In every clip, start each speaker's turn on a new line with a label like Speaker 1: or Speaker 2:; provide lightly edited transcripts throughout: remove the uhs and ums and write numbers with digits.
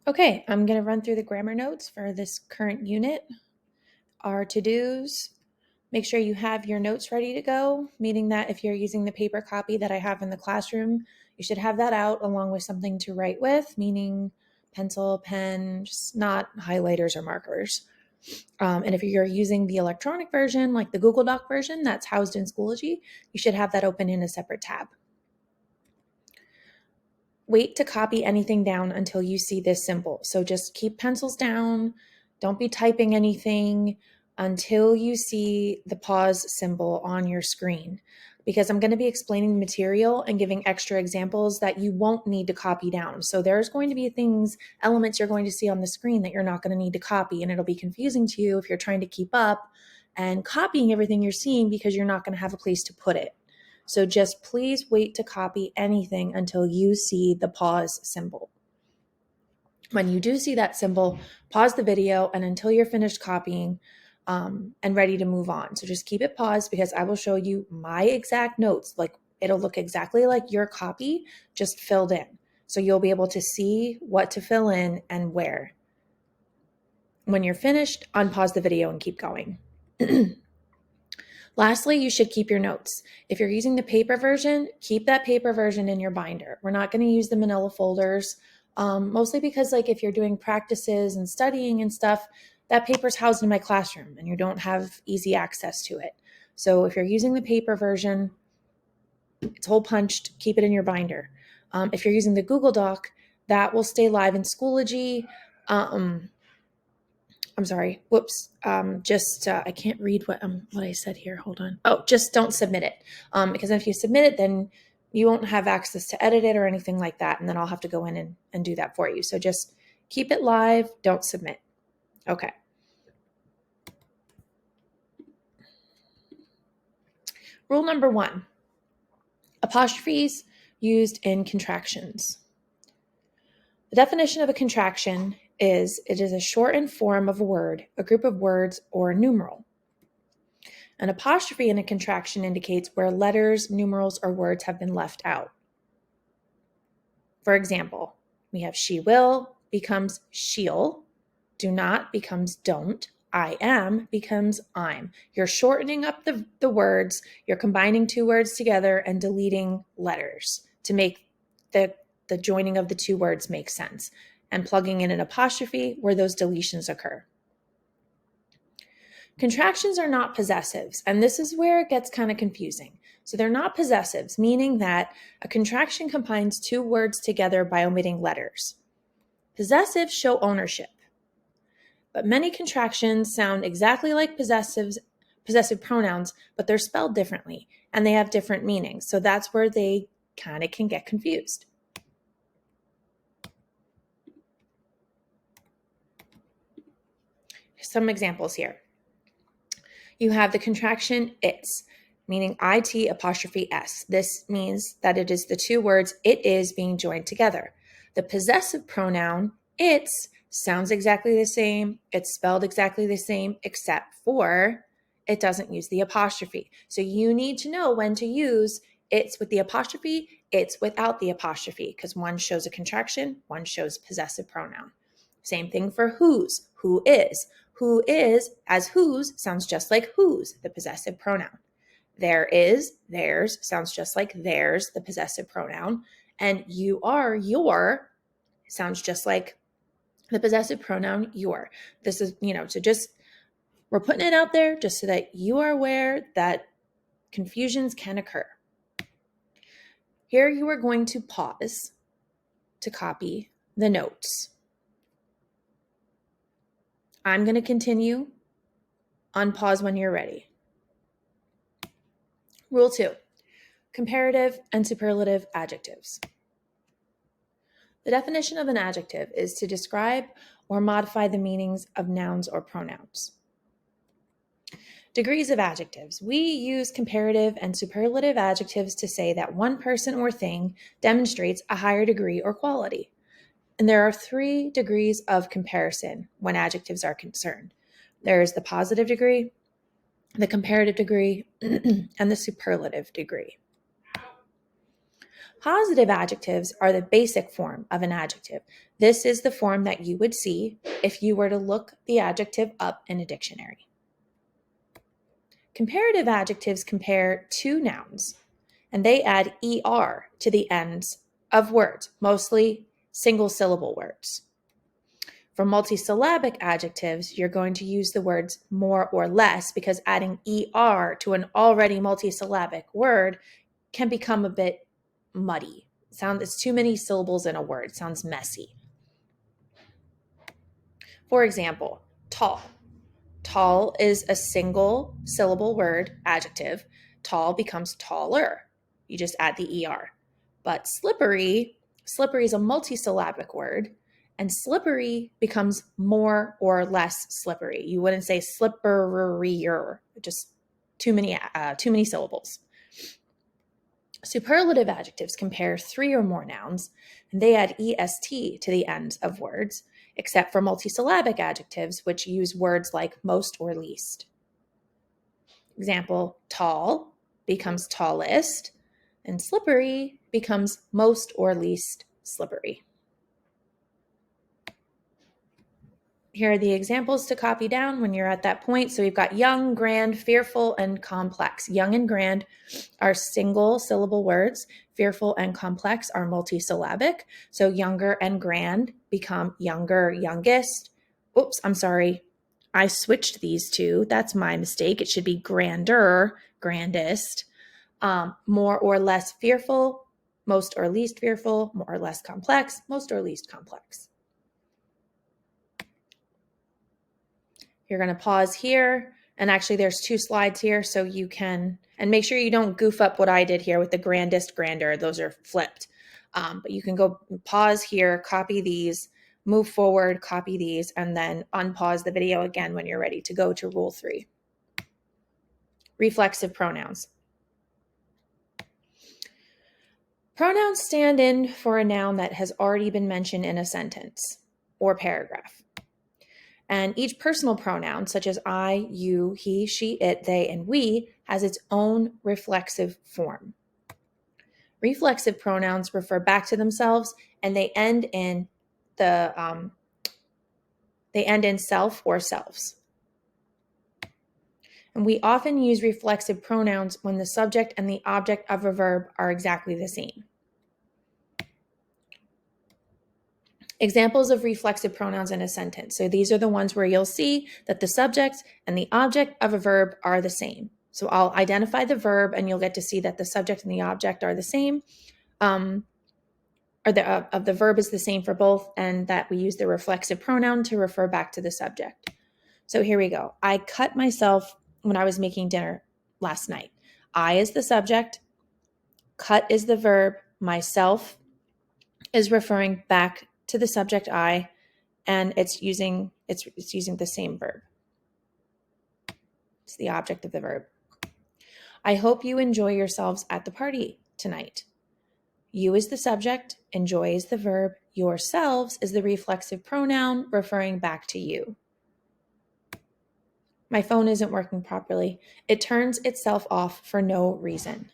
Speaker 1: Okay, I'm going to run through the grammar notes for this current unit. Our to-dos, make sure you have your notes ready to go, meaning that if you're using the paper copy that I have in the classroom, you should have that out along with something to write with, meaning pencil, pen, just not highlighters or markers. And if you're using the electronic version, like the Google Doc version that's housed in Schoology, you should have that open in a separate tab. Wait to copy anything down until you see this symbol. So just keep pencils down. Don't be typing anything until you see the pause symbol on your screen, because I'm going to be explaining the material and giving extra examples that you won't need to copy down. So there's going to be elements you're going to see on the screen that you're not going to need to copy, and it'll be confusing to you if you're trying to keep up and copying everything you're seeing because you're not going to have a place to put it. So just please wait to copy anything until you see the pause symbol. When you do see that symbol, pause the video and until you're finished copying and ready to move on. So just keep it paused because I will show you my exact notes. Like it'll look exactly like your copy, just filled in. So you'll be able to see what to fill in and where. When you're finished, unpause the video and keep going. Lastly, you should keep your notes. If you're using the paper version, keep that paper version in your binder. We're not going to use the manila folders, mostly because like if you're doing practices and studying and stuff, that paper's housed in my classroom and you don't have easy access to it. So if you're using the paper version, it's hole punched, keep it in your binder. If you're using the Google Doc, that will stay live in Schoology. I'm sorry. Whoops. I can't read what I said here. Hold on. Oh, just don't submit it. Because if you submit it, then you won't have access to edit it or anything like that. And then I'll have to go in and do that for you. So just keep it live. Don't submit. Okay. Rule number 1, apostrophes used in contractions. The definition of a contraction is it is a shortened form of a word, a group of words, or a numeral. An apostrophe in a contraction indicates where letters, numerals, or words have been left out. For example, we have she will becomes she'll, do not becomes don't, I am becomes I'm. You're shortening up the words, you're combining two words together and deleting letters to make the joining of the two words make sense, and plugging in an apostrophe where those deletions occur. Contractions are not possessives, and this is where it gets kind of confusing. So they're not possessives, meaning that a contraction combines two words together by omitting letters. Possessives show ownership, but many contractions sound exactly like possessive pronouns, but they're spelled differently, and they have different meanings. So that's where they kind of can get confused. Some examples here. You have the contraction its, meaning it apostrophe s. This means that it is the two words it is being joined together. The possessive pronoun its sounds exactly the same. It's spelled exactly the same, except for it doesn't use the apostrophe. So you need to know when to use it's with the apostrophe, it's without the apostrophe, because one shows a contraction, one shows possessive pronoun. Same thing for whose, who is. Who is, as whose, sounds just like whose, the possessive pronoun. There is, theirs, sounds just like theirs, the possessive pronoun. And you are, your, sounds just like the possessive pronoun your. This is, so just, we're putting it out there just so that you are aware that confusions can occur. Here you are going to pause to copy the notes. I'm going to continue. Unpause when you're ready. Rule 2, comparative and superlative adjectives. The definition of an adjective is to describe or modify the meanings of nouns or pronouns. Degrees of adjectives. We use comparative and superlative adjectives to say that one person or thing demonstrates a higher degree or quality. And there are 3 degrees of comparison when adjectives are concerned. There is the positive degree, the comparative degree, and the superlative degree. Positive adjectives are the basic form of an adjective. This is the form that you would see if you were to look the adjective up in a dictionary. Comparative adjectives compare two nouns, and they add er to the ends of words, mostly single-syllable words. For multisyllabic adjectives, you're going to use the words more or less because adding er to an already multisyllabic word can become a bit muddy. It's too many syllables in a word. Sounds messy. For example, tall. Tall is a single syllable word, adjective. Tall becomes taller. You just add the er. But slippery is a multisyllabic word, and slippery becomes more or less slippery. You wouldn't say slipperier, just too many syllables. Superlative adjectives compare three or more nouns, and they add est to the ends of words, except for multisyllabic adjectives, which use words like most or least. Example, tall becomes tallest, and slippery becomes most or least slippery. Here are the examples to copy down when you're at that point. So we've got young, grand, fearful, and complex. Young and grand are single syllable words. Fearful and complex are multisyllabic. So younger and grand become younger, youngest. Oops, I'm sorry. I switched these two. That's my mistake. It should be grander, grandest. More or less fearful, most or least fearful, more or less complex, most or least complex. You're going to pause here. And actually, there's two slides here, so you can, and make sure you don't goof up what I did here with the grandest, grander. Those are flipped. But you can go pause here, copy these, move forward, copy these, and then unpause the video again when you're ready to go to Rule 3. Reflexive pronouns. Pronouns stand in for a noun that has already been mentioned in a sentence or paragraph. And each personal pronoun, such as I, you, he, she, it, they, and we, has its own reflexive form. Reflexive pronouns refer back to themselves, and they end in self or selves. And we often use reflexive pronouns when the subject and the object of a verb are exactly the same. Examples of reflexive pronouns in a sentence. So these are the ones where you'll see that the subject and the object of a verb are the same. So I'll identify the verb and you'll get to see that the subject and the object are the same, or the verb is the same for both, and that we use the reflexive pronoun to refer back to the subject. So here we go. I cut myself when I was making dinner last night. I is the subject, cut is the verb, myself is referring back to the subject I, and it's using the same verb. It's the object of the verb. I hope you enjoy yourselves at the party tonight. You is the subject, enjoy is the verb, yourselves is the reflexive pronoun referring back to you. My phone isn't working properly. It turns itself off for no reason.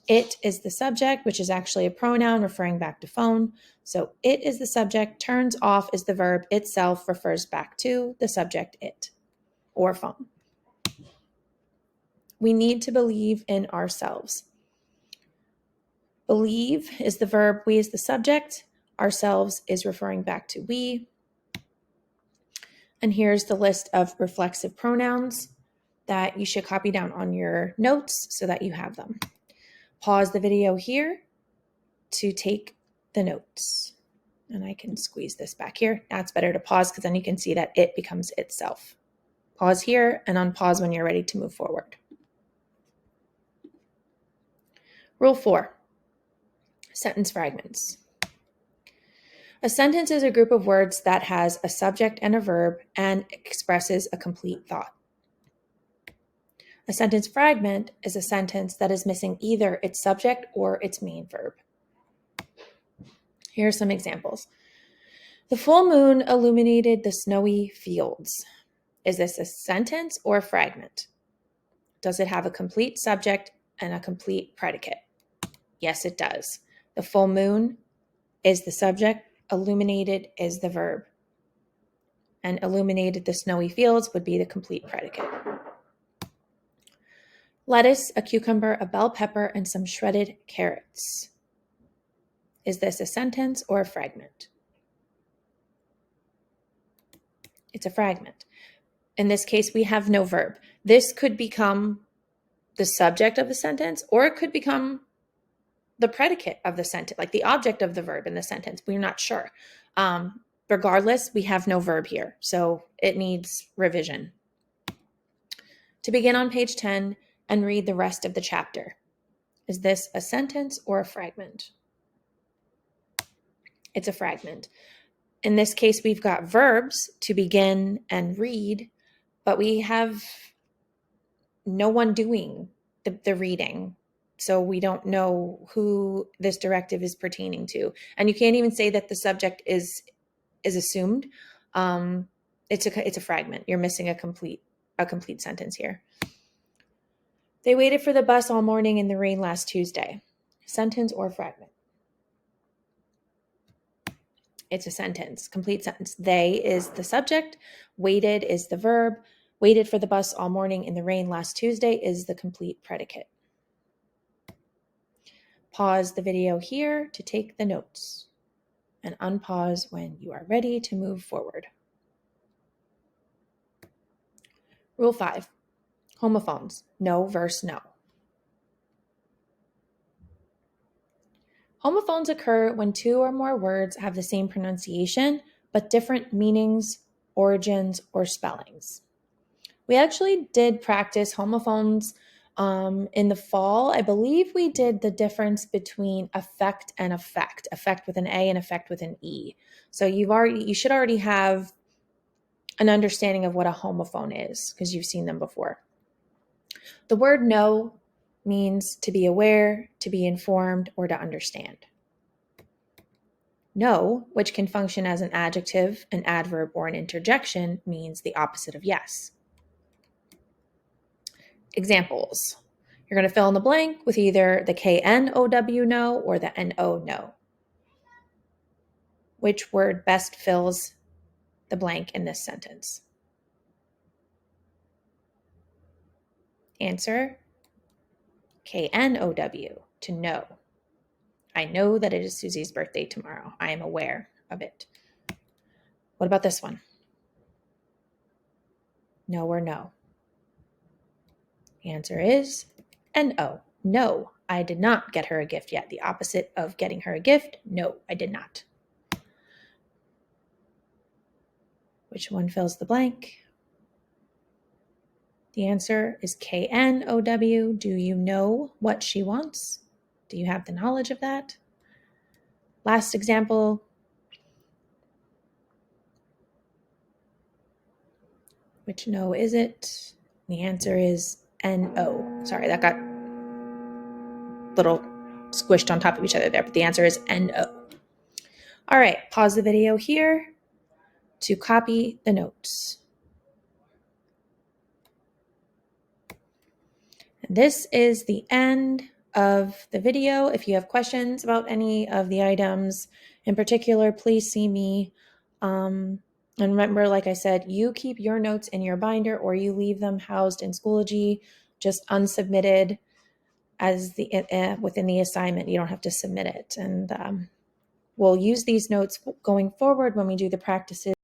Speaker 1: It is the subject, which is actually a pronoun referring back to phone. So it is the subject, turns off is the verb, itself refers back to the subject it, or phone. We need to believe in ourselves. Believe is the verb, we is the subject, ourselves is referring back to we. And here's the list of reflexive pronouns that you should copy down on your notes so that you have them. Pause the video here to take the notes. And I can squeeze this back here. Now it's better to pause because then you can see that it becomes itself. Pause here and unpause when you're ready to move forward. Rule 4, sentence fragments. A sentence is a group of words that has a subject and a verb and expresses a complete thought. A sentence fragment is a sentence that is missing either its subject or its main verb. Here are some examples. The full moon illuminated the snowy fields. Is this a sentence or a fragment? Does it have a complete subject and a complete predicate? Yes, it does. The full moon is the subject, illuminated is the verb. And illuminated the snowy fields would be the complete predicate. Lettuce, a cucumber, a bell pepper, and some shredded carrots. Is this a sentence or a fragment? It's a fragment. In this case, we have no verb. This could become the subject of the sentence, or it could become the predicate of the sentence, like the object of the verb in the sentence. We're not sure. Regardless, we have no verb here, so it needs revision. To begin on page 10 and read the rest of the chapter. Is this a sentence or a fragment? It's a fragment. In this case, we've got verbs to begin and read, but we have no one doing the reading. So we don't know who this directive is pertaining to. And you can't even say that the subject is assumed. It's a fragment. You're missing a complete sentence here. They waited for the bus all morning in the rain last Tuesday. Sentence or fragment? It's a sentence, complete sentence. They is the subject, waited is the verb, waited for the bus all morning in the rain last Tuesday is the complete predicate. Pause the video here to take the notes and unpause when you are ready to move forward. Rule 5, homophones, no verse no. Homophones occur when two or more words have the same pronunciation, but different meanings, origins, or spellings. We actually did practice homophones in the fall. I believe we did the difference between affect and effect with an A and effect with an E. So you should already have an understanding of what a homophone is because you've seen them before. The word know means to be aware, to be informed, or to understand. No, which can function as an adjective, an adverb, or an interjection, means the opposite of yes. Examples. You're going to fill in the blank with either the K-N-O-W no or the N-O no. Which word best fills the blank in this sentence? Answer, K-N-O-W, to know. I know that it is Susie's birthday tomorrow. I am aware of it. What about this one? No or no? The answer is N-O. No, I did not get her a gift yet. The opposite of getting her a gift, no, I did not. Which one fills the blank? The answer is K-N-O-W. Do you know what she wants? Do you have the knowledge of that? Last example. Which no is it? The answer is N-O. Sorry, that got a little squished on top of each other there, but the answer is N-O. All right, pause the video here to copy the notes. And this is the end of the video. If you have questions about any of the items in particular, please see me. And remember, like I said, you keep your notes in your binder or you leave them housed in Schoology, just unsubmitted as within the assignment. You don't have to submit it. And we'll use these notes going forward when we do the practices